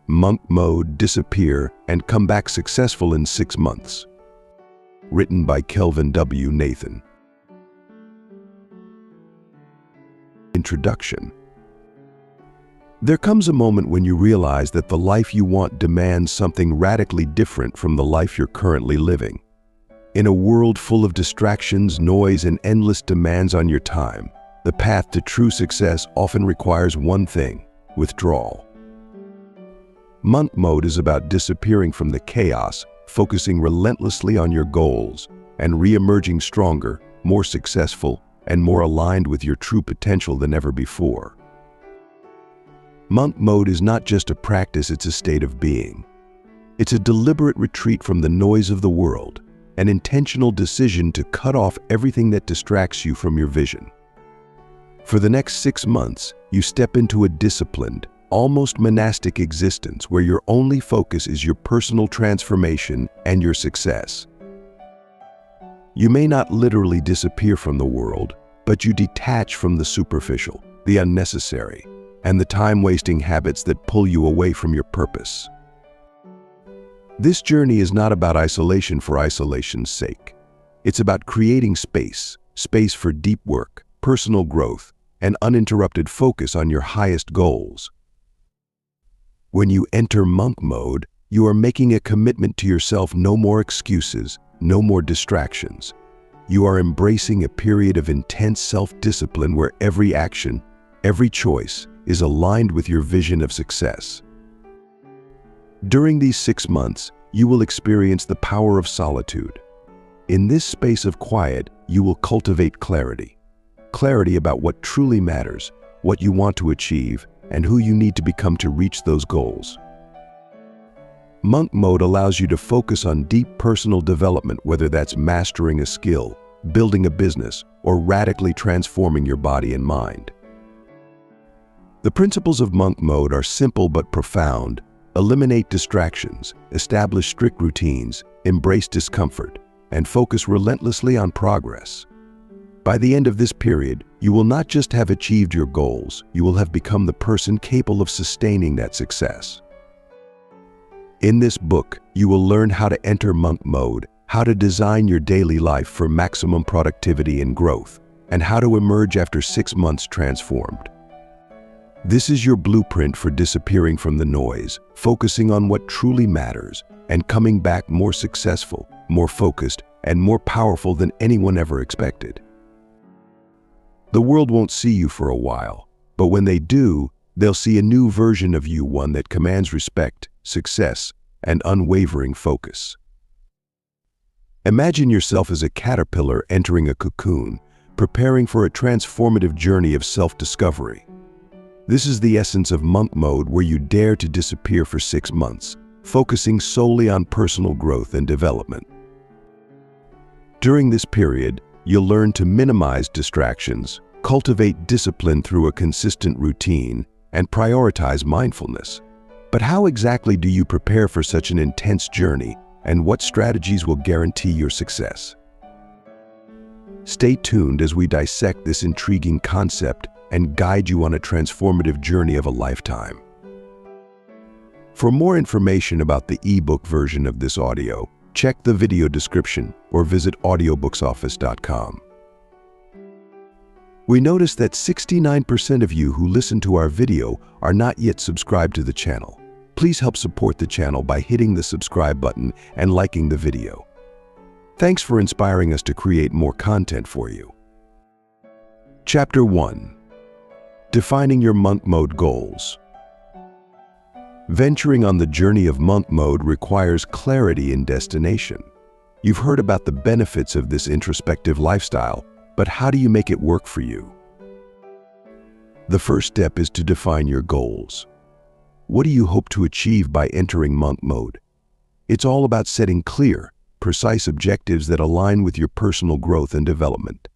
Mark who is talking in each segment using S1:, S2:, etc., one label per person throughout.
S1: Monk Mode, Disappear, and Come Back Successful in 6 Months. Written by Kelvin W. Nathan. Introduction. There comes a moment when you realize that the life you want demands something radically different from the life you're currently living. In a world full of distractions, noise, and endless demands on your time, the path to true success often requires one thing: withdrawal. Monk Mode is about disappearing from the chaos, focusing relentlessly on your goals, and re-emerging stronger, more successful, and more aligned with your true potential than ever before. Monk Mode is not just a practice, it's a state of being. It's a deliberate retreat from the noise of the world, an intentional decision to cut off everything that distracts you from your vision. For the next 6 months, you step into a disciplined, almost monastic existence where your only focus is your personal transformation and your success. You may not literally disappear from the world, but you detach from the superficial, the unnecessary, and the time-wasting habits that pull you away from your purpose. This journey is not about isolation for isolation's sake. It's about creating space for deep work, personal growth, and uninterrupted focus on your highest goals. When you enter Monk Mode, you are making a commitment to yourself: no more excuses, no more distractions. You are embracing a period of intense self-discipline where every action, every choice, is aligned with your vision of success. During these 6 months, you will experience the power of solitude. In this space of quiet, you will cultivate clarity. Clarity about what truly matters, what you want to achieve, and who you need to become to reach those goals. Monk Mode allows you to focus on deep personal development, whether that's mastering a skill, building a business, or radically transforming your body and mind. The principles of Monk Mode are simple but profound. Eliminate distractions, establish strict routines, embrace discomfort, and focus relentlessly on progress. By the end of this period, you will not just have achieved your goals, you will have become the person capable of sustaining that success. In this book, you will learn how to enter Monk Mode, how to design your daily life for maximum productivity and growth, and how to emerge after 6 months transformed. This is your blueprint for disappearing from the noise, focusing on what truly matters, and coming back more successful, more focused, and more powerful than anyone ever expected. The world won't see you for a while, but when they do, they'll see a new version of you, one that commands respect, success, and unwavering focus. Imagine yourself as a caterpillar entering a cocoon, preparing for a transformative journey of self-discovery. This is the essence of Monk Mode, where you dare to disappear for 6 months, focusing solely on personal growth and development. During this period, you'll learn to minimize distractions, cultivate discipline through a consistent routine, and prioritize mindfulness. But how exactly do you prepare for such an intense journey, and what strategies will guarantee your success? Stay tuned as we dissect this intriguing concept and guide you on a transformative journey of a lifetime. For more information about the ebook version of this audio, check the video description or visit audiobooksoffice.com. We noticed that 69% of you who listen to our video are not yet subscribed to the channel. Please help support the channel by hitting the subscribe button and liking the video. Thanks for inspiring us to create more content for you. Chapter 1. Defining your Monk Mode goals. Venturing on the journey of Monk Mode requires clarity in destination. You've heard about the benefits of this introspective lifestyle, but how do you make it work for you? The first step is to define your goals. What do you hope to achieve by entering Monk Mode? It's all about setting clear, precise objectives that align with your personal growth and development.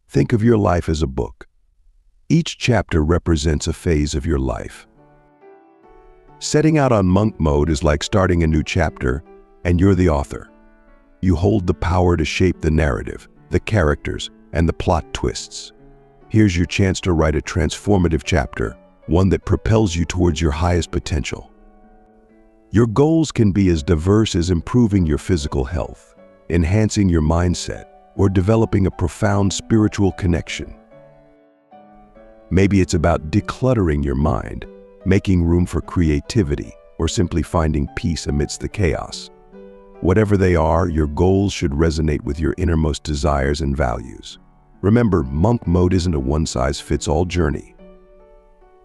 S1: Think of your life as a book. Each chapter represents a phase of your life. Setting out on Monk Mode is like starting a new chapter, and you're the author. You hold the power to shape the narrative, the characters, and the plot twists. Here's your chance to write a transformative chapter, one that propels you towards your highest potential. Your goals can be as diverse as improving your physical health, enhancing your mindset, or developing a profound spiritual connection. Maybe it's about decluttering your mind, making room for creativity, or simply finding peace amidst the chaos. Whatever they are, your goals should resonate with your innermost desires and values. Remember, monk mode isn't a one-size-fits-all journey.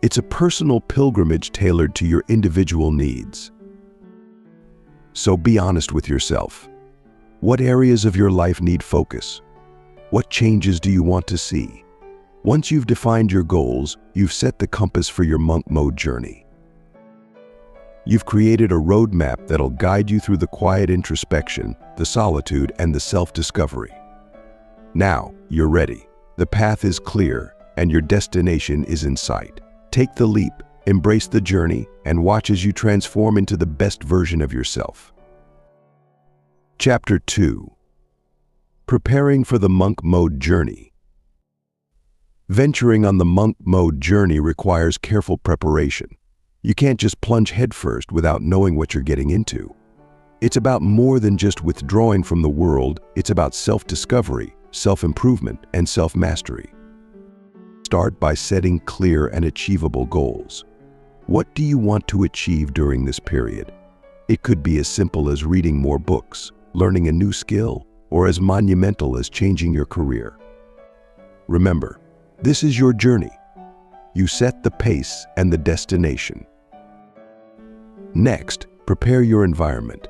S1: It's a personal pilgrimage tailored to your individual needs. So be honest with yourself. What areas of your life need focus? What changes do you want to see? Once you've defined your goals, you've set the compass for your monk mode journey. You've created a roadmap that'll guide you through the quiet introspection, the solitude, and the self-discovery. Now, you're ready. The path is clear, and your destination is in sight. Take the leap, embrace the journey, and watch as you transform into the best version of yourself. Chapter 2. Preparing for the monk mode journey. Venturing on the monk mode journey requires careful preparation. You can't just plunge headfirst without knowing what you're getting into. It's about more than just withdrawing from the world. It's about self-discovery, self-improvement, and self-mastery. Start by setting clear and achievable goals. What do you want to achieve during this period? It could be as simple as reading more books, learning a new skill, or as monumental as changing your career. Remember, this is your journey. You set the pace and the destination. Next, prepare your environment.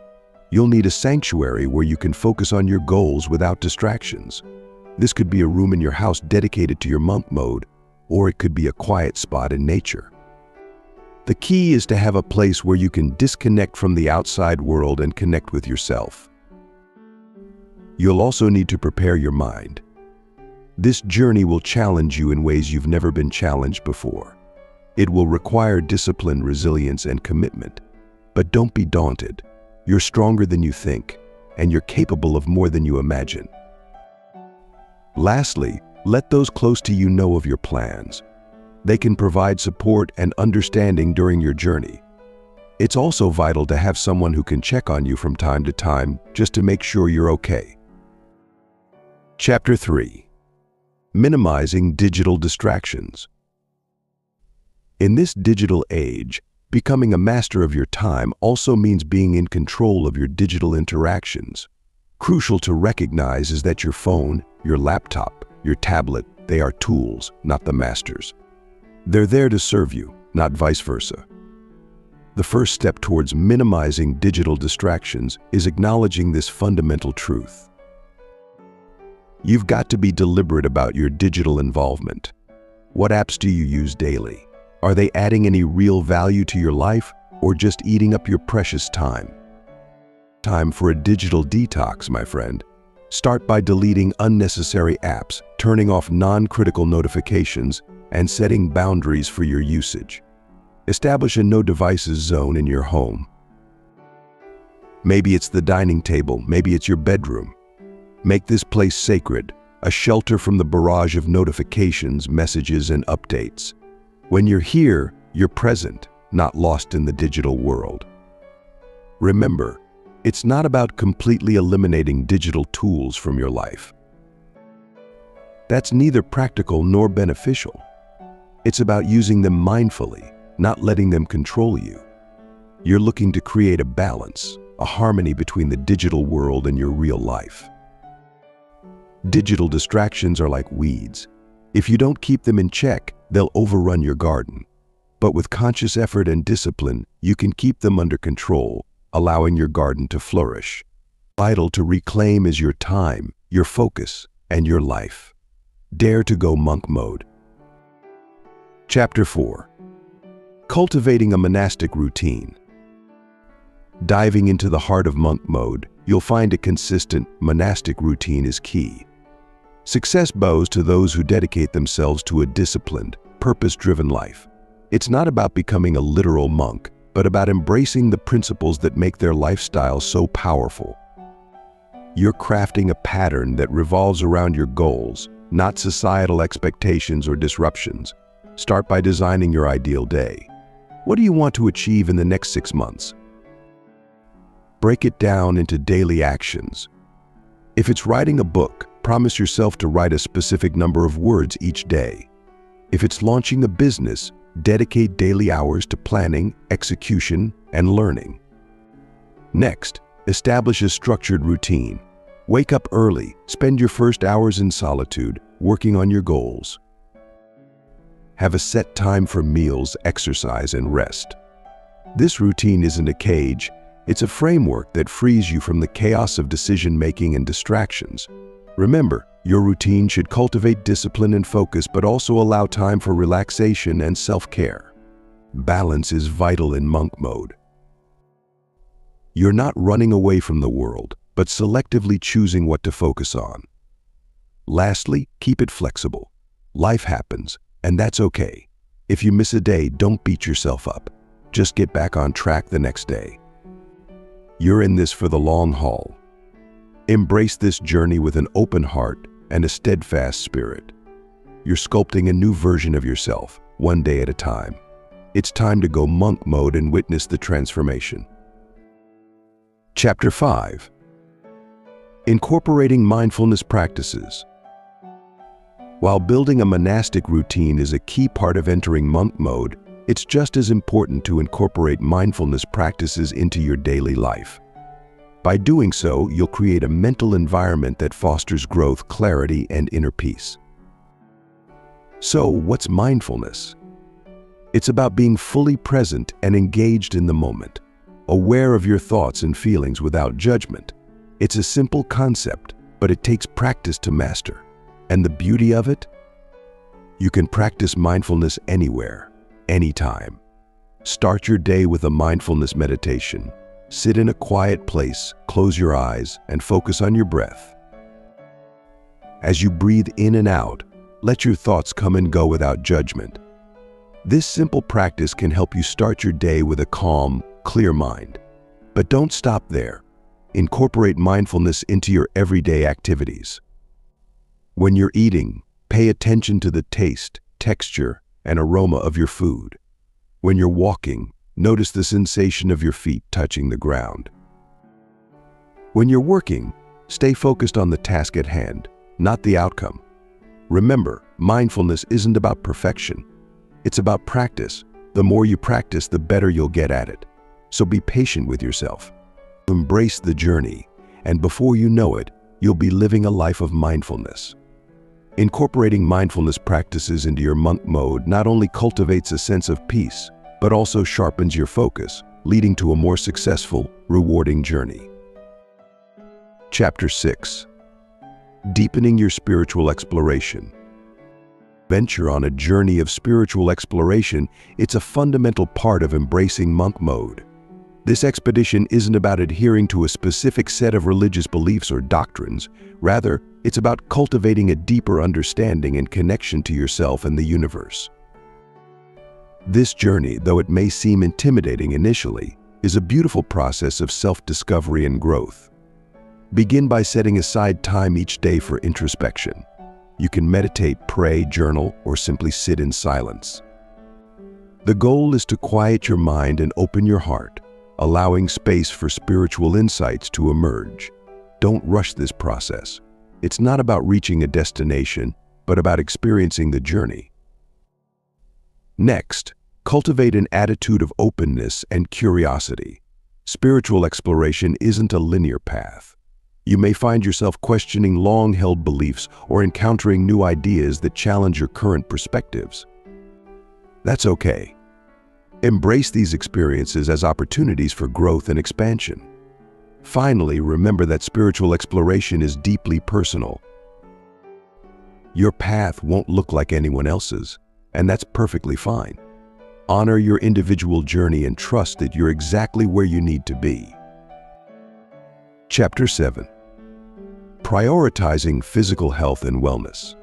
S1: You'll need a sanctuary where you can focus on your goals without distractions. This could be a room in your house dedicated to your monk mode, or it could be a quiet spot in nature. The key is to have a place where you can disconnect from the outside world and connect with yourself. You'll also need to prepare your mind. This journey will challenge you in ways you've never been challenged before. It will require discipline, resilience, and commitment. But don't be daunted. You're stronger than you think, and you're capable of more than you imagine. Lastly, let those close to you know of your plans. They can provide support and understanding during your journey. It's also vital to have someone who can check on you from time to time just to make sure you're okay. Chapter 3. Minimizing digital distractions. In this digital age, becoming a master of your time also means being in control of your digital interactions. Crucial to recognize is that your phone, your laptop, your tablet, they are tools, not the masters. They're there to serve you, not vice versa. The first step towards minimizing digital distractions is acknowledging this fundamental truth. You've got to be deliberate about your digital involvement. What apps do you use daily? Are they adding any real value to your life, or just eating up your precious time? Time for a digital detox, my friend. Start by deleting unnecessary apps, turning off non-critical notifications, and setting boundaries for your usage. Establish a no devices zone in your home. Maybe it's the dining table, maybe it's your bedroom. Make this place sacred, a shelter from the barrage of notifications, messages, and updates. When you're here, you're present, not lost in the digital world. Remember, it's not about completely eliminating digital tools from your life. That's neither practical nor beneficial. It's about using them mindfully, not letting them control you. You're looking to create a balance, a harmony between the digital world and your real life. Digital distractions are like weeds. If you don't keep them in check, they'll overrun your garden. But with conscious effort and discipline, you can keep them under control, allowing your garden to flourish. Vital to reclaim is your time, your focus, and your life. Dare to go monk mode. Chapter 4. Cultivating a monastic routine. Diving into the heart of monk mode, you'll find a consistent monastic routine is key. Success bows to those who dedicate themselves to a disciplined, purpose-driven life. It's not about becoming a literal monk, but about embracing the principles that make their lifestyle so powerful. You're crafting a pattern that revolves around your goals, not societal expectations or disruptions. Start by designing your ideal day. What do you want to achieve in the next 6 months? Break it down into daily actions. If it's writing a book, promise yourself to write a specific number of words each day. If it's launching a business, dedicate daily hours to planning, execution, and learning. Next, establish a structured routine. Wake up early, spend your first hours in solitude, working on your goals. Have a set time for meals, exercise, and rest. This routine isn't a cage, it's a framework that frees you from the chaos of decision-making and distractions. Remember, your routine should cultivate discipline and focus, but also allow time for relaxation and self-care. Balance is vital in monk mode. You're not running away from the world, but selectively choosing what to focus on. Lastly, keep it flexible. Life happens, and that's okay. If you miss a day, don't beat yourself up. Just get back on track the next day. You're in this for the long haul. Embrace this journey with an open heart and a steadfast spirit. You're sculpting a new version of yourself, one day at a time. It's time to go monk mode and witness the transformation. Chapter 5. Incorporating mindfulness practices. While building a monastic routine is a key part of entering monk mode, it's just as important to incorporate mindfulness practices into your daily life. By doing so, you'll create a mental environment that fosters growth, clarity, and inner peace. So, what's mindfulness? It's about being fully present and engaged in the moment, aware of your thoughts and feelings without judgment. It's a simple concept, but it takes practice to master. And the beauty of it? You can practice mindfulness anywhere, anytime. Start your day with a mindfulness meditation. Sit in a quiet place, close your eyes, and focus on your breath. As you breathe in and out, let your thoughts come and go without judgment. This simple practice can help you start your day with a calm, clear mind. But don't stop there. Incorporate mindfulness into your everyday activities. When you're eating, pay attention to the taste, texture, and aroma of your food. When you're walking, notice the sensation of your feet touching the ground. When you're working, stay focused on the task at hand, not the outcome. Remember, mindfulness isn't about perfection. It's about practice. The more you practice, the better you'll get at it. So be patient with yourself. Embrace the journey, and before you know it, you'll be living a life of mindfulness. Incorporating mindfulness practices into your monk mode not only cultivates a sense of peace, but also sharpens your focus, leading to a more successful, rewarding journey. Chapter 6. Deepening your spiritual exploration. Venture on a journey of spiritual exploration, it's a fundamental part of embracing monk mode. This expedition isn't about adhering to a specific set of religious beliefs or doctrines. Rather, it's about cultivating a deeper understanding and connection to yourself and the universe. This journey, though it may seem intimidating initially, is a beautiful process of self-discovery and growth. Begin by setting aside time each day for introspection. You can meditate, pray, journal, or simply sit in silence. The goal is to quiet your mind and open your heart, allowing space for spiritual insights to emerge. Don't rush this process. It's not about reaching a destination, but about experiencing the journey. Next, cultivate an attitude of openness and curiosity. Spiritual exploration isn't a linear path. You may find yourself questioning long-held beliefs or encountering new ideas that challenge your current perspectives. That's okay. Embrace these experiences as opportunities for growth and expansion. Finally, remember that spiritual exploration is deeply personal. Your path won't look like anyone else's, and that's perfectly fine. Honor your individual journey and trust that you're exactly where you need to be. Chapter 7. Prioritizing physical health and wellness.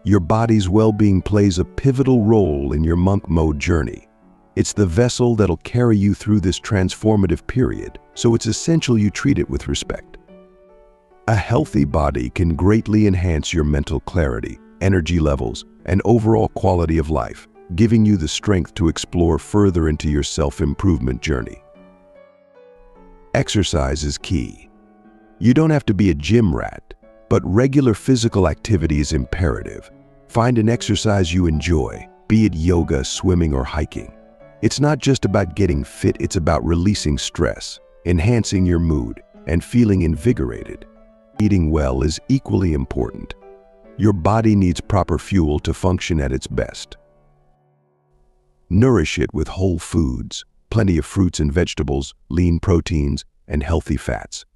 S1: Your body's well-being plays a pivotal role in your monk mode journey. It's the vessel that'll carry you through this transformative period, so it's essential you treat it with respect. A healthy body can greatly enhance your mental clarity, energy levels, and overall quality of life, giving you the strength to explore further into your self-improvement journey. Exercise is key. You don't have to be a gym rat, but regular physical activity is imperative. Find an exercise you enjoy, be it yoga, swimming, or hiking. It's not just about getting fit, it's about releasing stress, enhancing your mood, and feeling invigorated. Eating well is equally important. Your body needs proper fuel to function at its best. Nourish it with whole foods, plenty of fruits and vegetables, lean proteins, and healthy fats.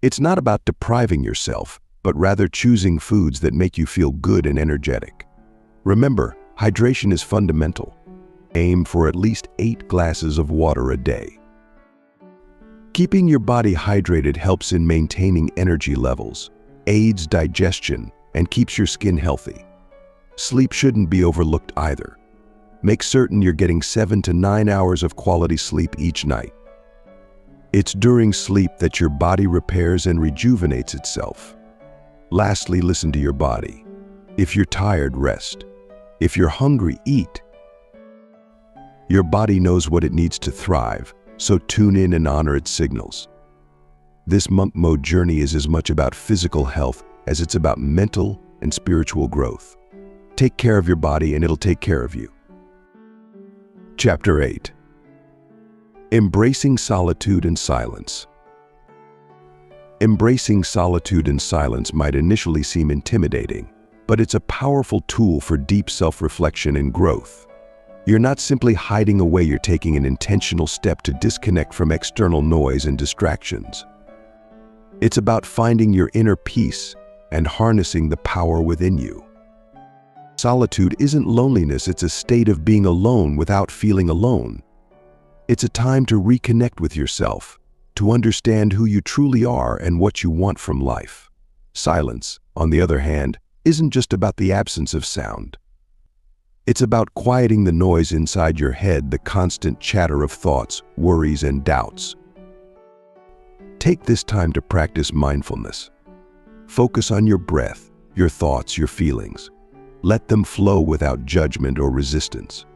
S1: It's not about depriving yourself, but rather choosing foods that make you feel good and energetic. Remember, hydration is fundamental. Aim for at least 8 glasses of water a day. Keeping your body hydrated helps in maintaining energy levels, aids digestion, and keeps your skin healthy. Sleep shouldn't be overlooked either. Make certain you're getting 7 to 9 hours of quality sleep each night. It's during sleep that your body repairs and rejuvenates itself. Lastly, listen to your body. If you're tired, rest. If you're hungry, eat. Your body knows what it needs to thrive, so tune in and honor its signals. This monk mode journey is as much about physical health as it's about mental and spiritual growth. Take care of your body and it'll take care of you. Chapter 8. Embracing solitude and silence. Embracing solitude and silence might initially seem intimidating, but it's a powerful tool for deep self-reflection and growth. You're not simply hiding away, you're taking an intentional step to disconnect from external noise and distractions. It's about finding your inner peace and harnessing the power within you. Solitude isn't loneliness, it's a state of being alone without feeling alone. It's a time to reconnect with yourself, to understand who you truly are and what you want from life. Silence, on the other hand, isn't just about the absence of sound. It's about quieting the noise inside your head, the constant chatter of thoughts, worries, and doubts. Take this time to practice mindfulness. Focus on your breath, your thoughts, your feelings. Let them flow without judgment or resistance.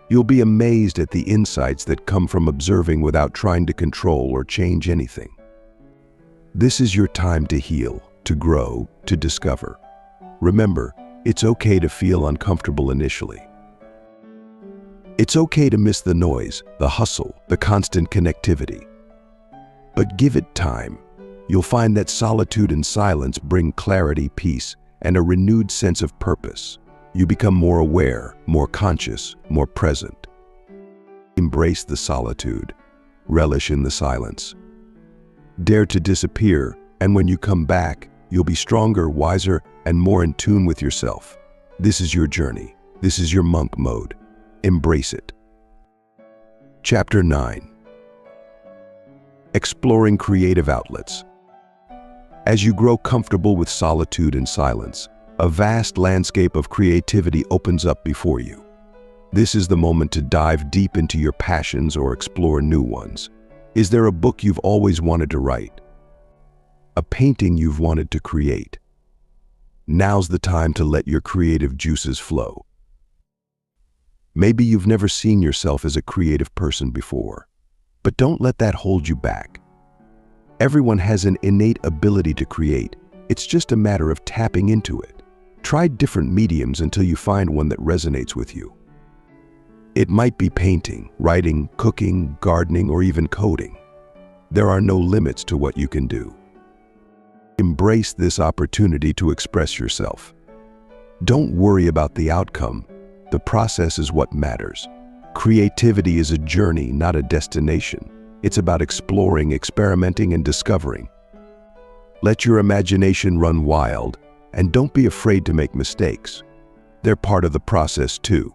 S1: You'll be amazed at the insights that come from observing without trying to control or change anything. This is your time to heal, to grow, to discover. Remember, it's okay to feel uncomfortable initially. It's okay to miss the noise, the hustle, the constant connectivity. But give it time. You'll find that solitude and silence bring clarity, peace, and a renewed sense of purpose. You become more aware, more conscious, more present. Embrace the solitude. Relish in the silence. Dare to disappear, and when you come back, you'll be stronger, wiser, and more in tune with yourself. This is your journey. This is your monk mode. Embrace it. Chapter 9. Exploring creative outlets. As you grow comfortable with solitude and silence, a vast landscape of creativity opens up before you. This is the moment to dive deep into your passions or explore new ones. Is there a book you've always wanted to write? A painting you've wanted to create? Now's the time to let your creative juices flow. Maybe you've never seen yourself as a creative person before, but don't let that hold you back. Everyone has an innate ability to create. It's just a matter of tapping into it. Try different mediums until you find one that resonates with you. It might be painting, writing, cooking, gardening, or even coding. There are no limits to what you can do. Embrace this opportunity to express yourself. Don't worry about the outcome. The process is what matters. Creativity is a journey, not a destination. It's about exploring, experimenting, and discovering. Let your imagination run wild, and don't be afraid to make mistakes. They're part of the process too.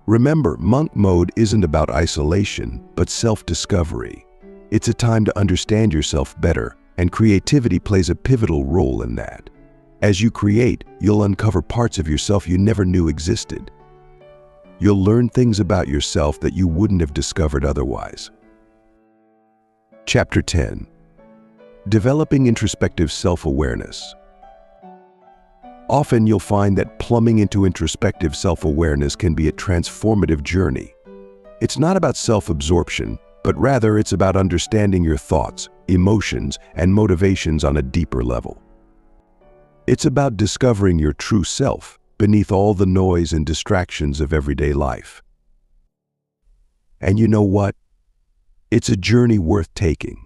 S1: Remember, monk mode isn't about isolation, but self-discovery. It's a time to understand yourself better, and creativity plays a pivotal role in that. As you create, you'll uncover parts of yourself you never knew existed. You'll learn things about yourself that you wouldn't have discovered otherwise. Chapter 10. Developing introspective self-awareness. Often you'll find that plumbing into introspective self-awareness can be a transformative journey. It's not about self-absorption, but rather it's about understanding your thoughts, emotions, and motivations on a deeper level. It's about discovering your true self beneath all the noise and distractions of everyday life. And you know what? It's a journey worth taking.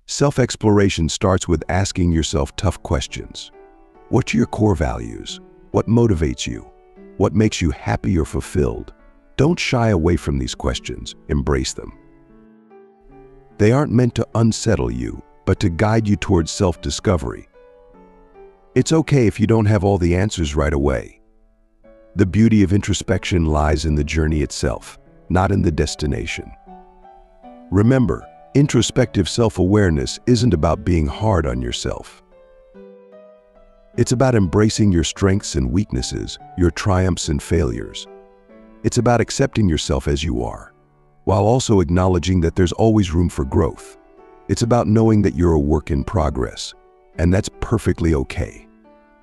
S1: Self-exploration starts with asking yourself tough questions. What are your core values? What motivates you? What makes you happy or fulfilled? Don't shy away from these questions. Embrace them. They aren't meant to unsettle you, but to guide you towards self-discovery. It's okay if you don't have all the answers right away. The beauty of introspection lies in the journey itself, not in the destination. Remember, introspective self-awareness isn't about being hard on yourself. It's about embracing your strengths and weaknesses, your triumphs and failures. It's about accepting yourself as you are, while also acknowledging that there's always room for growth. It's about knowing that you're a work in progress, and that's perfectly okay.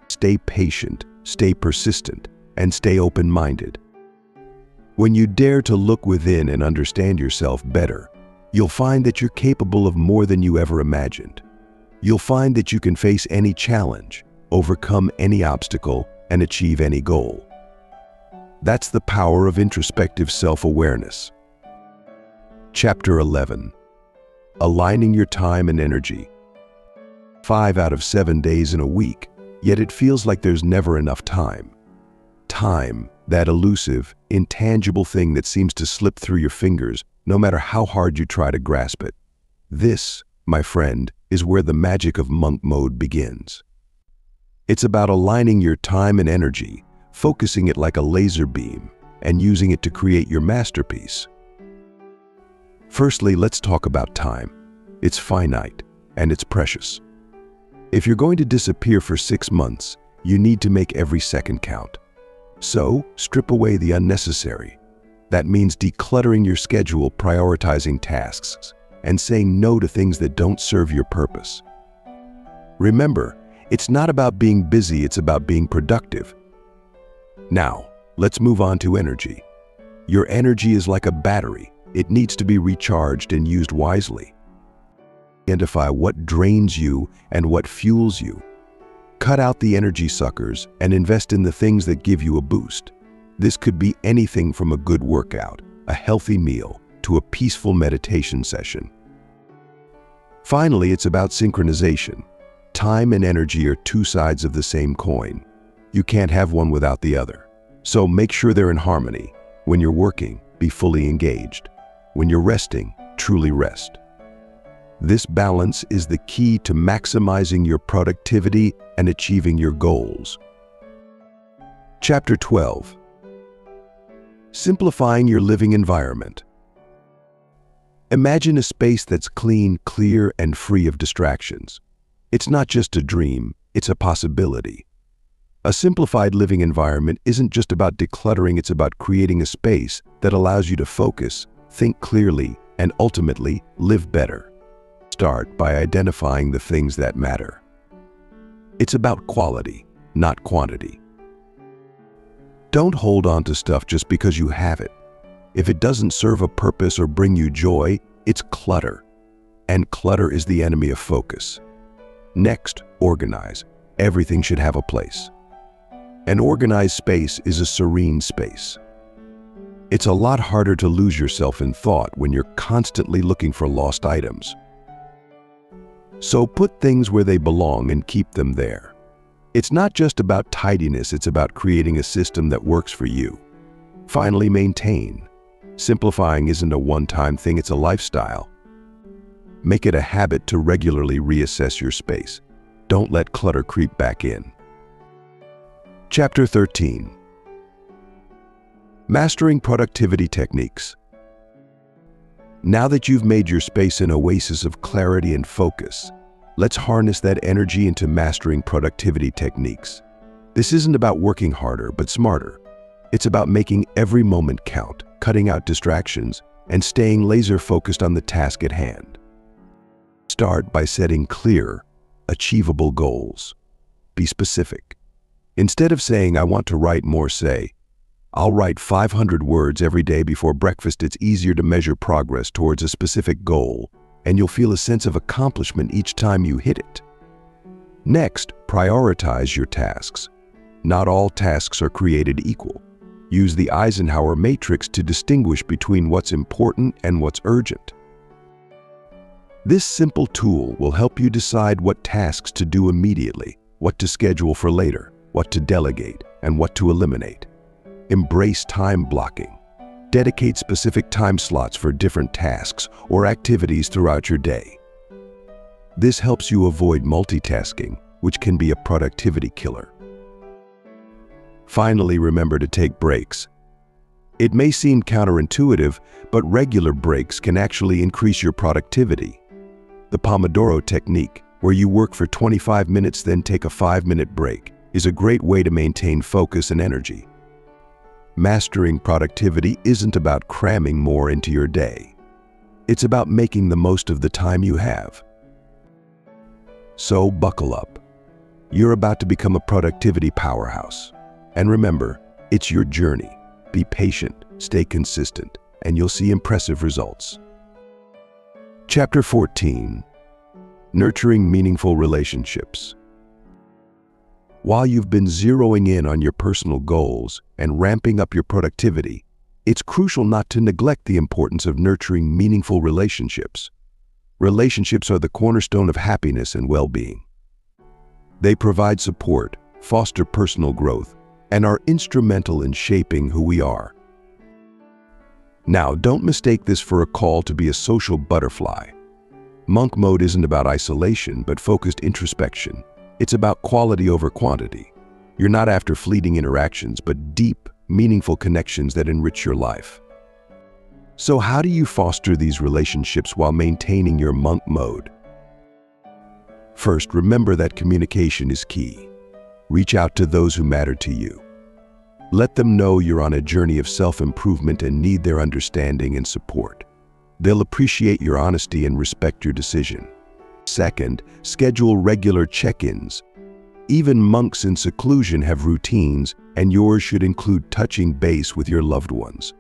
S1: Stay patient, stay persistent, and stay open-minded. When you dare to look within and understand yourself better, you'll find that you're capable of more than you ever imagined. You'll find that you can face any challenge, overcome any obstacle, and achieve any goal. That's the power of introspective self-awareness. Chapter 11. Aligning your time and energy. 5 out of 7 days in a week, yet it feels like there's never enough time. Time, that elusive, intangible thing that seems to slip through your fingers no matter how hard you try to grasp it. This, my friend, is where the magic of monk mode begins. It's about aligning your time and energy, focusing it like a laser beam, and using it to create your masterpiece. Firstly, let's talk about time. It's finite, and it's precious. If you're going to disappear for 6 months, you need to make every second count. So, strip away the unnecessary. That means decluttering your schedule, prioritizing tasks, and saying no to things that don't serve your purpose. Remember, it's not about being busy, it's about being productive. Now, let's move on to energy. Your energy is like a battery. It needs to be recharged and used wisely. Identify what drains you and what fuels you. Cut out the energy suckers and invest in the things that give you a boost. This could be anything from a good workout, a healthy meal, to a peaceful meditation session. Finally, it's about synchronization. Time and energy are 2 sides of the same coin. You can't have one without the other. So make sure they're in harmony. When you're working, be fully engaged. When you're resting, truly rest. This balance is the key to maximizing your productivity and achieving your goals. Chapter 12. Simplifying your living environment. Imagine a space that's clean, clear, and free of distractions. It's not just a dream, it's a possibility. A simplified living environment isn't just about decluttering, it's about creating a space that allows you to focus, think clearly, and ultimately live better. Start by identifying the things that matter. It's about quality, not quantity. Don't hold on to stuff just because you have it. If it doesn't serve a purpose or bring you joy, it's clutter. And clutter is the enemy of focus. Next, organize. Everything should have a place. An organized space is a serene space. It's a lot harder to lose yourself in thought when you're constantly looking for lost items. So put things where they belong and keep them there. It's not just about tidiness, it's about creating a system that works for you. Finally, maintain. Simplifying isn't a one-time thing, it's a lifestyle. Make it a habit to regularly reassess your space. Don't let clutter creep back in. Chapter 13. Mastering productivity techniques. Now that you've made your space an oasis of clarity and focus, let's harness that energy into mastering productivity techniques. This isn't about working harder, but smarter. It's about making every moment count, cutting out distractions, and staying laser-focused on the task at hand. Start by setting clear, achievable goals. Be specific. Instead of saying, "I want to write more," say, I'll write 500 words every day before breakfast. It's easier to measure progress towards a specific goal, and you'll feel a sense of accomplishment each time you hit it. Next, prioritize your tasks. Not all tasks are created equal. Use the Eisenhower matrix to distinguish between what's important and what's urgent. This simple tool will help you decide what tasks to do immediately, what to schedule for later, what to delegate, and what to eliminate. Embrace time blocking. Dedicate specific time slots for different tasks or activities throughout your day. This helps you avoid multitasking, which can be a productivity killer. Finally, remember to take breaks. It may seem counterintuitive, but regular breaks can actually increase your productivity. The Pomodoro technique, where you work for 25 minutes then take a 5-minute break, is a great way to maintain focus and energy. Mastering productivity isn't about cramming more into your day. It's about making the most of the time you have. So buckle up. You're about to become a productivity powerhouse. And remember, it's your journey. Be patient, stay consistent, and you'll see impressive results. Chapter 14. Nurturing meaningful relationships. While you've been zeroing in on your personal goals and ramping up your productivity, it's crucial not to neglect the importance of nurturing meaningful relationships. Relationships are the cornerstone of happiness and well-being. They provide support, foster personal growth, and are instrumental in shaping who we are. Now, don't mistake this for a call to be a social butterfly. Monk mode isn't about isolation, but focused introspection. It's about quality over quantity. You're not after fleeting interactions, but deep, meaningful connections that enrich your life. So how do you foster these relationships while maintaining your monk mode? First, remember that communication is key. Reach out to those who matter to you. Let them know you're on a journey of self-improvement and need their understanding and support. They'll appreciate your honesty and respect your decision. Second, schedule regular check-ins. Even monks in seclusion have routines, and yours should include touching base with your loved ones.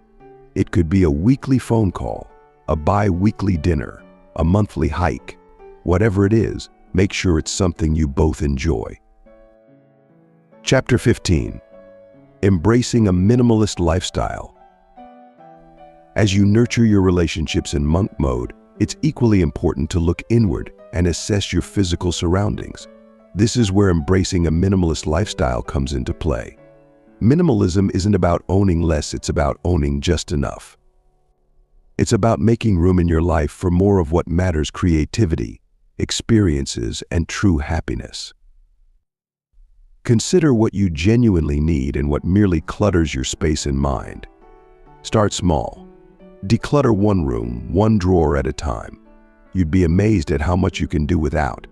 S1: It could be a weekly phone call, a bi-weekly dinner, a monthly hike. Whatever it is, make sure it's something you both enjoy. Chapter 15. Embracing a minimalist lifestyle. As you nurture your relationships in monk mode, it's equally important to look inward and assess your physical surroundings. This is where embracing a minimalist lifestyle comes into play. Minimalism isn't about owning less, it's about owning just enough. It's about making room in your life for more of what matters: creativity, experiences, and true happiness. Consider what you genuinely need and what merely clutters your space and mind. Start small. Declutter one room, one drawer at a time. You'd be amazed at how much you can do without.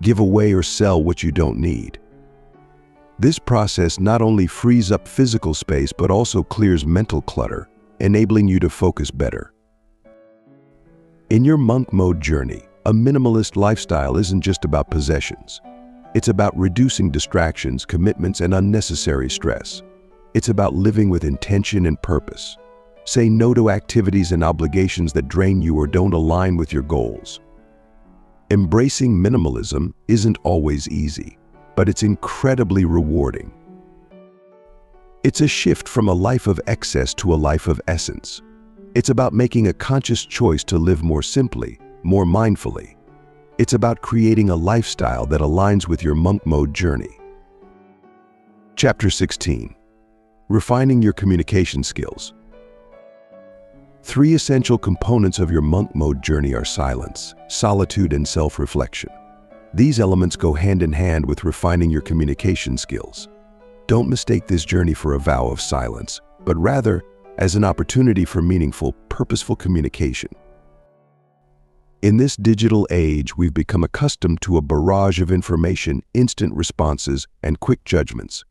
S1: Give away or sell what you don't need. This process not only frees up physical space but also clears mental clutter, enabling you to focus better. In your monk mode journey, a minimalist lifestyle isn't just about possessions. It's about reducing distractions, commitments, and unnecessary stress. It's about living with intention and purpose. Say no to activities and obligations that drain you or don't align with your goals. Embracing minimalism isn't always easy, but it's incredibly rewarding. It's a shift from a life of excess to a life of essence. It's about making a conscious choice to live more simply, more mindfully. It's about creating a lifestyle that aligns with your monk mode journey. Chapter 16. Refining your communication skills. 3 essential components of your monk mode journey are silence, solitude, and self-reflection. These elements go hand in hand with refining your communication skills. Don't mistake this journey for a vow of silence, but rather as an opportunity for meaningful, purposeful communication. In this digital age, we've become accustomed to a barrage of information, instant responses, and quick judgments.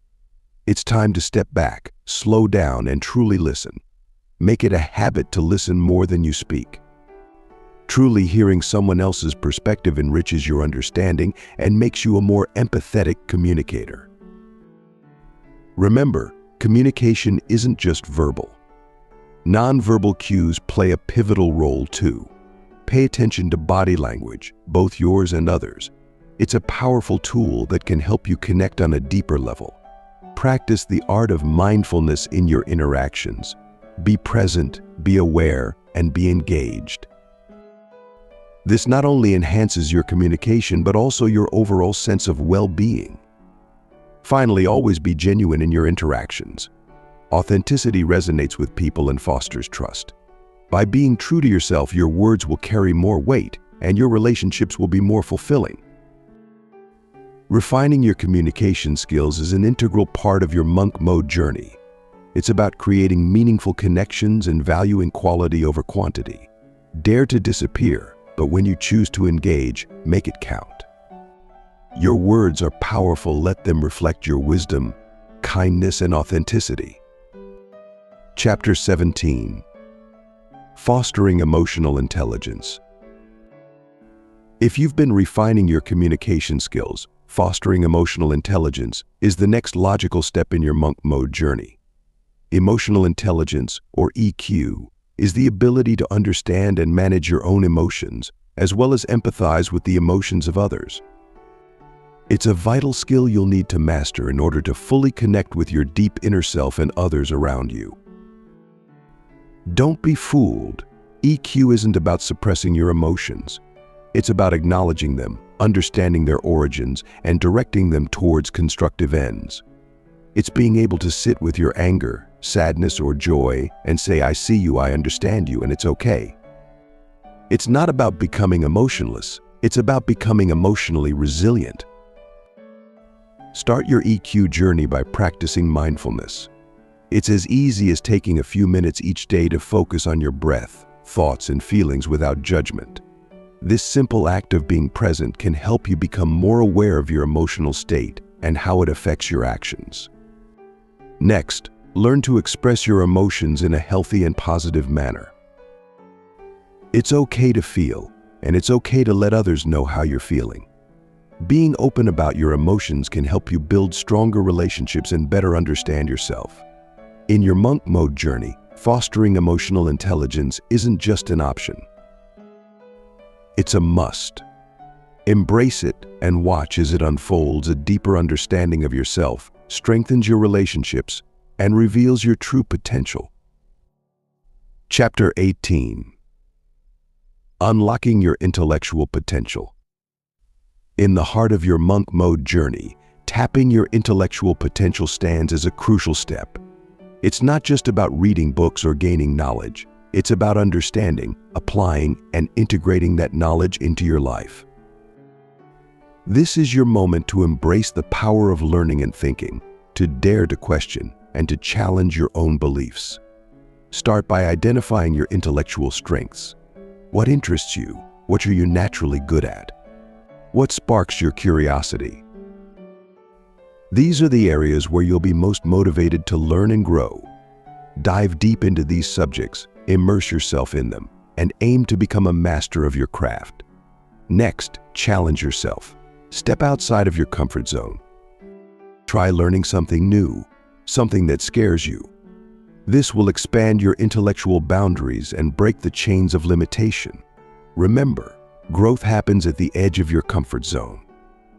S1: It's time to step back, slow down, and truly listen. Make it a habit to listen more than you speak. Truly hearing someone else's perspective enriches your understanding and makes you a more empathetic communicator. Remember, communication isn't just verbal. Nonverbal cues play a pivotal role too. Pay attention to body language, both yours and others. It's a powerful tool that can help you connect on a deeper level. Practice the art of mindfulness in your interactions. Be present, be aware, and be engaged. This not only enhances your communication, but also your overall sense of well-being. Finally, always be genuine in your interactions. Authenticity resonates with people and fosters trust. By being true to yourself, your words will carry more weight and your relationships will be more fulfilling. Refining your communication skills is an integral part of your monk mode journey. It's about creating meaningful connections and valuing quality over quantity. Dare to disappear, but when you choose to engage, make it count. Your words are powerful. Let them reflect your wisdom, kindness, and authenticity. Chapter 17. Fostering emotional intelligence. If you've been refining your communication skills, fostering emotional intelligence is the next logical step in your monk mode journey. Emotional intelligence, or EQ, is the ability to understand and manage your own emotions, as well as empathize with the emotions of others. It's a vital skill you'll need to master in order to fully connect with your deep inner self and others around you. Don't be fooled. EQ isn't about suppressing your emotions. It's about acknowledging them, understanding their origins, and directing them towards constructive ends. It's being able to sit with your anger, sadness, or joy and say, "I see you, I understand you, and it's okay." It's not about becoming emotionless. It's about becoming emotionally resilient. Start your EQ journey by practicing mindfulness. It's as easy as taking a few minutes each day to focus on your breath, thoughts, and feelings without judgment. This simple act of being present can help you become more aware of your emotional state and how it affects your actions. Next, learn to express your emotions in a healthy and positive manner. It's okay to feel, and it's okay to let others know how you're feeling. Being open about your emotions can help you build stronger relationships and better understand yourself. In your monk mode journey, fostering emotional intelligence isn't just an option. It's a must. Embrace it and watch as it unfolds. A deeper understanding of yourself strengthens your relationships and reveals your true potential. Chapter 18. Unlocking your intellectual potential. In the heart of your monk mode journey, tapping your intellectual potential stands as a crucial step. It's not just about reading books or gaining knowledge. It's about understanding, applying, and integrating that knowledge into your life. This is your moment to embrace the power of learning and thinking, to dare to question, and to challenge your own beliefs. Start by identifying your intellectual strengths. What interests you? What are you naturally good at? What sparks your curiosity? These are the areas where you'll be most motivated to learn and grow. Dive deep into these subjects, immerse yourself in them, and aim to become a master of your craft. Next, challenge yourself. Step outside of your comfort zone. Try learning something new, something that scares you. This will expand your intellectual boundaries and break the chains of limitation. Remember, growth happens at the edge of your comfort zone.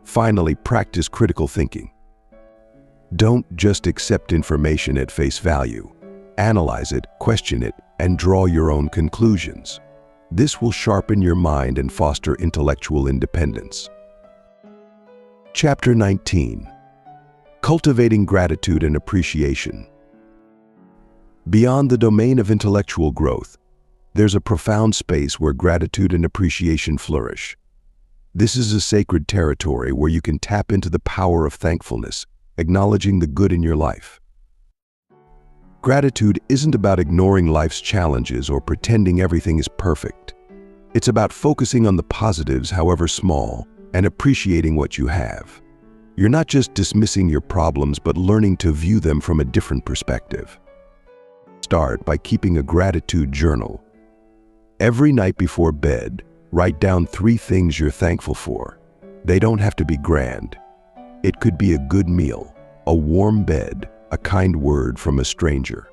S1: Finally, practice critical thinking. Don't just accept information at face value. Analyze it, question it, and draw your own conclusions. This will sharpen your mind and foster intellectual independence. Chapter 19. Cultivating gratitude and appreciation. Beyond the domain of intellectual growth, there's a profound space where gratitude and appreciation flourish. This is a sacred territory where you can tap into the power of thankfulness, acknowledging the good in your life. Gratitude isn't about ignoring life's challenges or pretending everything is perfect. It's about focusing on the positives, however small, and appreciating what you have. You're not just dismissing your problems, but learning to view them from a different perspective. Start by keeping a gratitude journal. Every night before bed, write down 3 things you're thankful for. They don't have to be grand. It could be a good meal, a warm bed, a kind word from a stranger.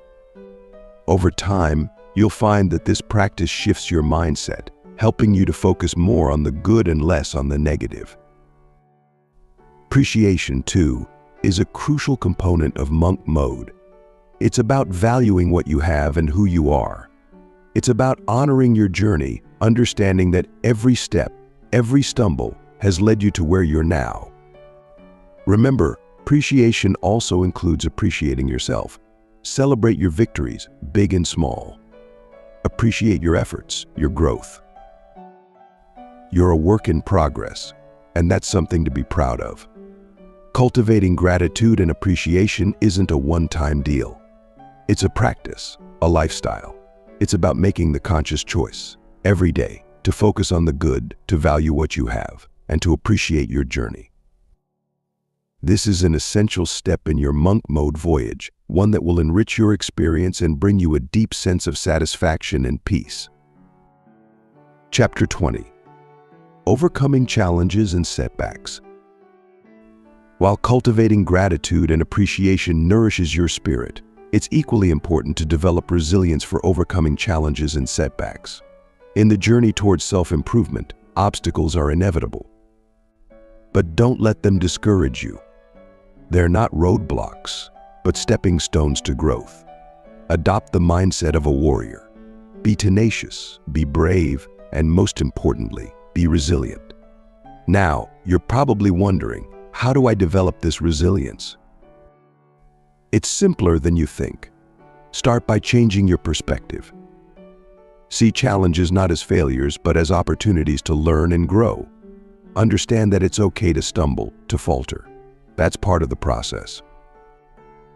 S1: Over time, you'll find that this practice shifts your mindset, helping you to focus more on the good and less on the negative. Appreciation, too, is a crucial component of monk mode. It's about valuing what you have and who you are. It's about honoring your journey, understanding that every step, every stumble has led you to where you're now. Remember, appreciation also includes appreciating yourself. Celebrate your victories, big and small. Appreciate your efforts, your growth. You're a work in progress, and that's something to be proud of. Cultivating gratitude and appreciation isn't a one-time deal. It's a practice, a lifestyle. It's about making the conscious choice every day to focus on the good, to value what you have, and to appreciate your journey. This is an essential step in your monk mode voyage, one that will enrich your experience and bring you a deep sense of satisfaction and peace. Chapter 20. Overcoming challenges and setbacks. While cultivating gratitude and appreciation nourishes your spirit, it's equally important to develop resilience for overcoming challenges and setbacks. In the journey towards self-improvement, obstacles are inevitable. But don't let them discourage you. They're not roadblocks, but stepping stones to growth. Adopt the mindset of a warrior. Be tenacious, be brave, and most importantly, be resilient. Now, you're probably wondering, how do I develop this resilience? It's simpler than you think. Start by changing your perspective. See challenges not as failures, but as opportunities to learn and grow. Understand that it's okay to stumble, to falter. That's part of the process.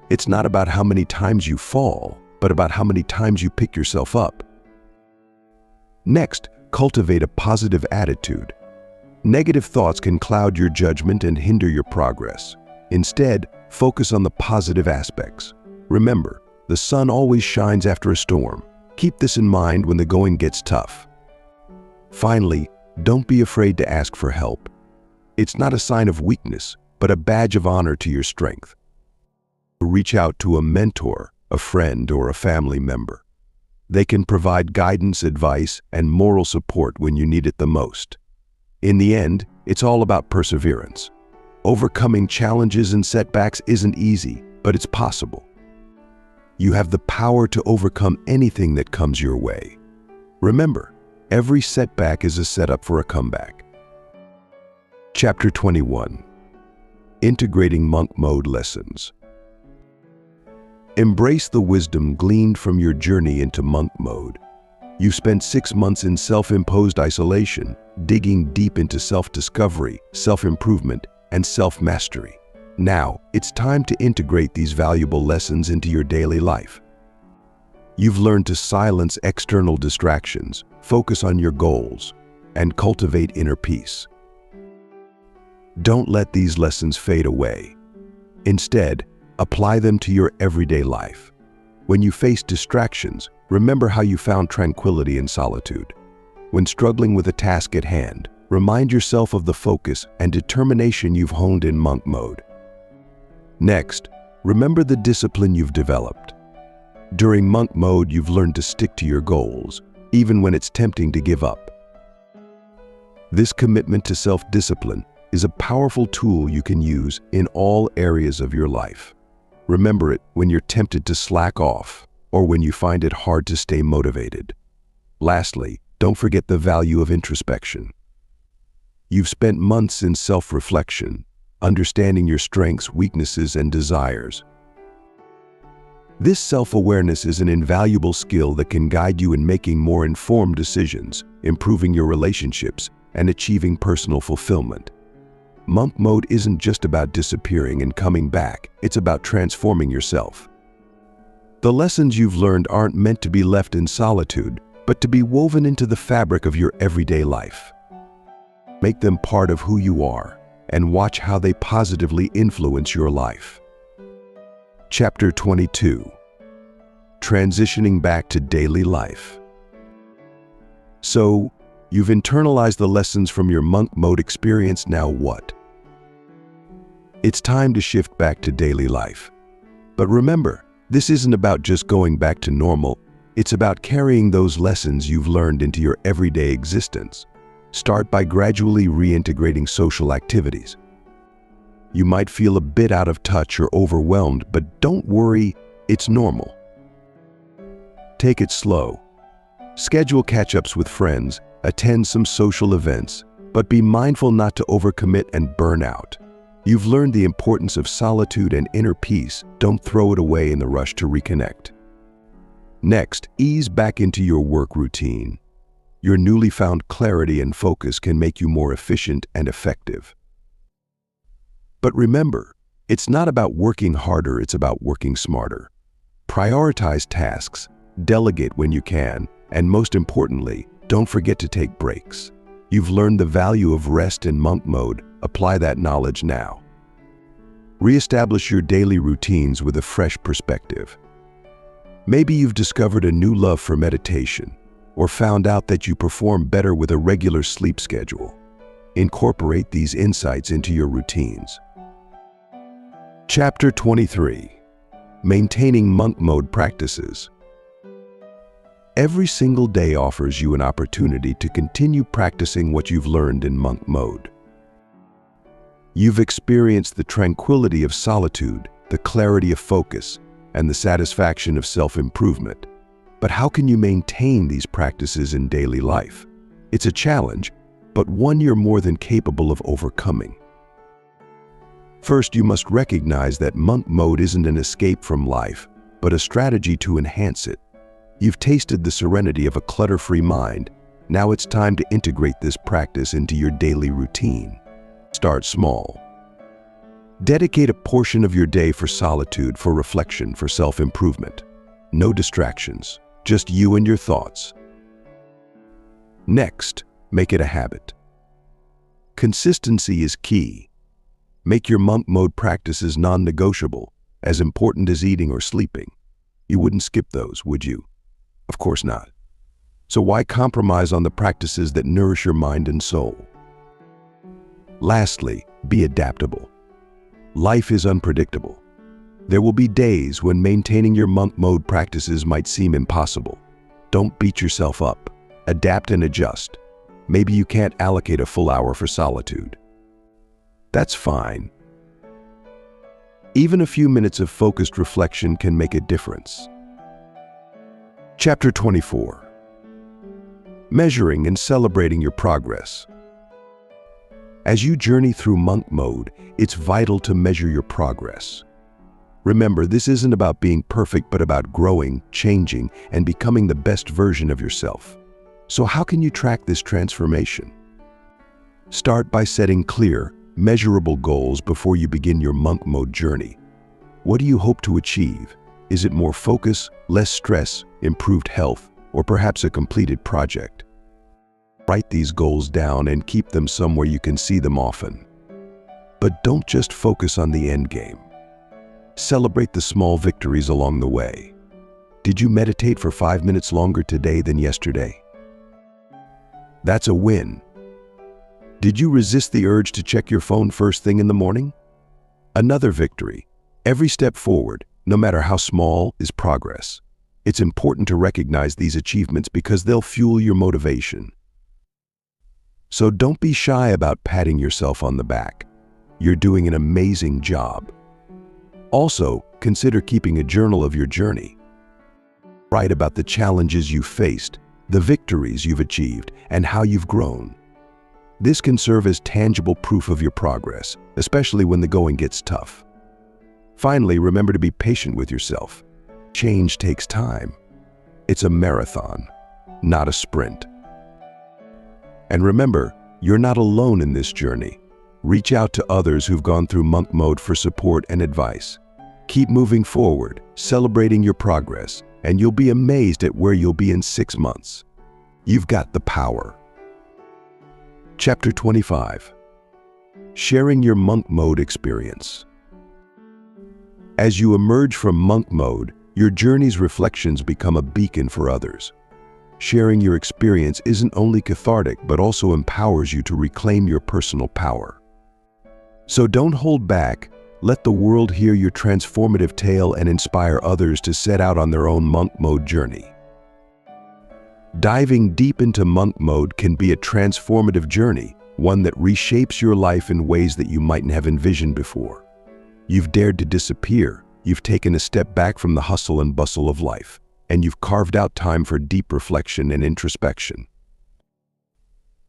S1: It's not about how many times you fall, but about how many times you pick yourself up. Next, cultivate a positive attitude. Negative thoughts can cloud your judgment and hinder your progress. Instead, focus on the positive aspects. Remember, the sun always shines after a storm. Keep this in mind when the going gets tough. Finally, don't be afraid to ask for help. It's not a sign of weakness, but a badge of honor to your strength. Reach out to a mentor, a friend, or a family member. They can provide guidance, advice, and moral support when you need it the most. In the end, it's all about perseverance. Overcoming challenges and setbacks isn't easy, but it's possible. You have the power to overcome anything that comes your way. Remember, every setback is a setup for a comeback. Chapter 21. Integrating monk mode lessons. Embrace the wisdom gleaned from your journey into monk mode. You've spent 6 months in self-imposed isolation, digging deep into self-discovery, self-improvement, and self-mastery. Now, it's time to integrate these valuable lessons into your daily life. You've learned to silence external distractions, focus on your goals, and cultivate inner peace. Don't let these lessons fade away. Instead, apply them to your everyday life. When you face distractions, remember how you found tranquility in solitude. When struggling with a task at hand, remind yourself of the focus and determination you've honed in monk mode. Next, remember the discipline you've developed. During monk mode, you've learned to stick to your goals, even when it's tempting to give up. This commitment to self-discipline is a powerful tool you can use in all areas of your life. Remember it when you're tempted to slack off or when you find it hard to stay motivated. Lastly, don't forget the value of introspection. You've spent months in self-reflection, understanding your strengths, weaknesses, and desires. This self-awareness is an invaluable skill that can guide you in making more informed decisions, improving your relationships, and achieving personal fulfillment. Monk mode isn't just about disappearing and coming back, it's about transforming yourself. The lessons you've learned aren't meant to be left in solitude, but to be woven into the fabric of your everyday life. Make them part of who you are, and watch how they positively influence your life. Chapter 22. Transitioning back to daily life. So, you've internalized the lessons from your monk mode experience. Now what? It's time to shift back to daily life. But remember, this isn't about just going back to normal. It's about carrying those lessons you've learned into your everyday existence. Start by gradually reintegrating social activities. You might feel a bit out of touch or overwhelmed, but don't worry, it's normal. Take it slow. Schedule catch-ups with friends, attend some social events, but be mindful not to overcommit and burn out. You've learned the importance of solitude and inner peace. Don't throw it away in the rush to reconnect. Next, ease back into your work routine. Your newly found clarity and focus can make you more efficient and effective. But remember, it's not about working harder, it's about working smarter. Prioritize tasks, delegate when you can, and most importantly, don't forget to take breaks. You've learned the value of rest in monk mode. Apply that knowledge now. Reestablish your daily routines with a fresh perspective. Maybe you've discovered a new love for meditation, or found out that you perform better with a regular sleep schedule. Incorporate these insights into your routines. Chapter 23. Maintaining monk mode practices. Every single day offers you an opportunity to continue practicing what you've learned in monk mode. You've experienced the tranquility of solitude, the clarity of focus, and the satisfaction of self-improvement. But how can you maintain these practices in daily life? It's a challenge, but one you're more than capable of overcoming. First, you must recognize that monk mode isn't an escape from life, but a strategy to enhance it. You've tasted the serenity of a clutter-free mind. Now it's time to integrate this practice into your daily routine. Start small. Dedicate a portion of your day for solitude, for reflection, for self-improvement. No distractions, just you and your thoughts. Next, make it a habit. Consistency is key. Make your monk mode practices non-negotiable, as important as eating or sleeping. You wouldn't skip those, would you? Of course not. So why compromise on the practices that nourish your mind and soul? Lastly, be adaptable. Life is unpredictable. There will be days when maintaining your monk mode practices might seem impossible. Don't beat yourself up. Adapt and adjust. Maybe you can't allocate a full hour for solitude. That's fine. Even a few minutes of focused reflection can make a difference. Chapter 24. Measuring and celebrating your progress. As you journey through monk mode, it's vital to measure your progress. Remember, this isn't about being perfect, but about growing, changing, and becoming the best version of yourself. So how can you track this transformation? Start by setting clear, measurable goals before you begin your monk mode journey. What do you hope to achieve? Is it more focus, less stress, improved health, or perhaps a completed project? Write these goals down and keep them somewhere you can see them often. But don't just focus on the end game. Celebrate the small victories along the way. Did you meditate for 5 minutes longer today than yesterday? That's a win. Did you resist the urge to check your phone first thing in the morning? Another victory. Every step forward, no matter how small, is progress. It's important to recognize these achievements because they'll fuel your motivation. So don't be shy about patting yourself on the back. You're doing an amazing job. Also, consider keeping a journal of your journey. Write about the challenges you've faced, the victories you've achieved, and how you've grown. This can serve as tangible proof of your progress, especially when the going gets tough. Finally, remember to be patient with yourself. Change takes time. It's a marathon, not a sprint. And remember, you're not alone in this journey. Reach out to others who've gone through monk mode for support and advice. Keep moving forward, celebrating your progress, and you'll be amazed at where you'll be in 6 months. You've got the power. Chapter 25. Sharing your monk mode experience. As you emerge from monk mode, your journey's reflections become a beacon for others. Sharing your experience isn't only cathartic, but also empowers you to reclaim your personal power. So don't hold back. Let the world hear your transformative tale and inspire others to set out on their own monk mode journey. Diving deep into monk mode can be a transformative journey, one that reshapes your life in ways that you mightn't have envisioned before. You've dared to disappear, you've taken a step back from the hustle and bustle of life, and you've carved out time for deep reflection and introspection.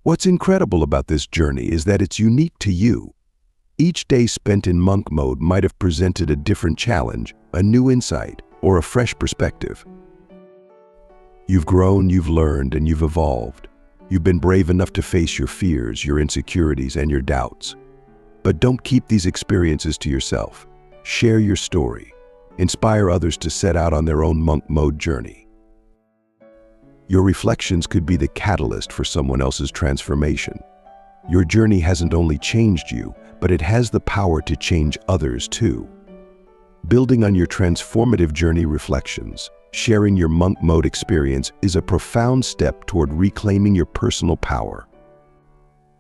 S1: What's incredible about this journey is that it's unique to you. Each day spent in monk mode might have presented a different challenge, a new insight, or a fresh perspective. You've grown, you've learned, and you've evolved. You've been brave enough to face your fears, your insecurities, and your doubts. But don't keep these experiences to yourself. Share your story. Inspire others to set out on their own monk mode journey. Your reflections could be the catalyst for someone else's transformation. Your journey hasn't only changed you, but it has the power to change others too. Building on your transformative journey reflections, sharing your monk mode experience is a profound step toward reclaiming your personal power.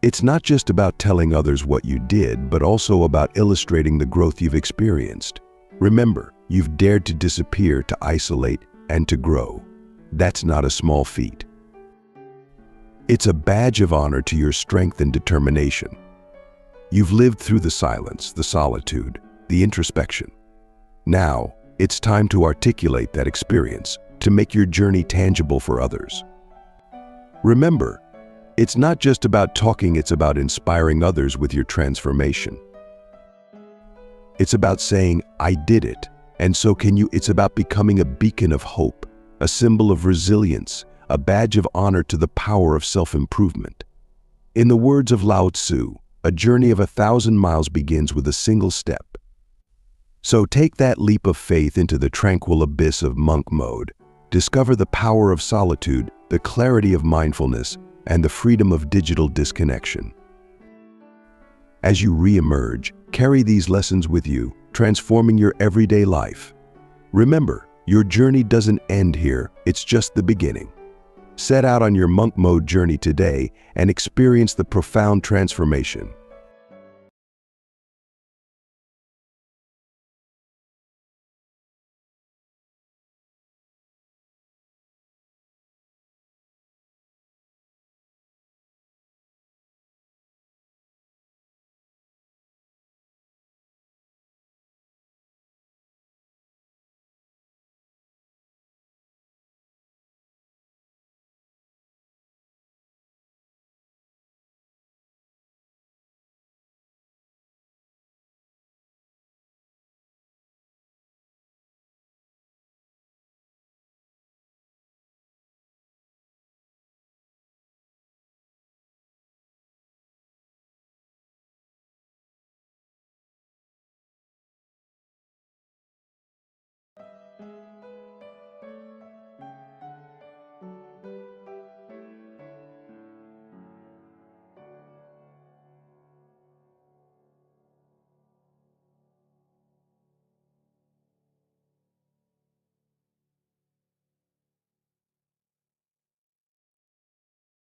S1: It's not just about telling others what you did, but also about illustrating the growth you've experienced. Remember, you've dared to disappear, to isolate, and to grow. That's not a small feat. It's a badge of honor to your strength and determination. You've lived through the silence, the solitude, the introspection. Now, it's time to articulate that experience, to make your journey tangible for others. Remember, it's not just about talking, it's about inspiring others with your transformation. It's about saying, "I did it, and so can you." It's about becoming a beacon of hope, a symbol of resilience, a badge of honor to the power of self-improvement. In the words of Lao Tzu, a journey of 1,000 miles begins with a single step. So take that leap of faith into the tranquil abyss of monk mode. Discover the power of solitude, the clarity of mindfulness, and the freedom of digital disconnection. As you re-emerge, carry these lessons with you, transforming your everyday life. Remember, your journey doesn't end here, it's just the beginning. Set out on your monk mode journey today and experience the profound transformation.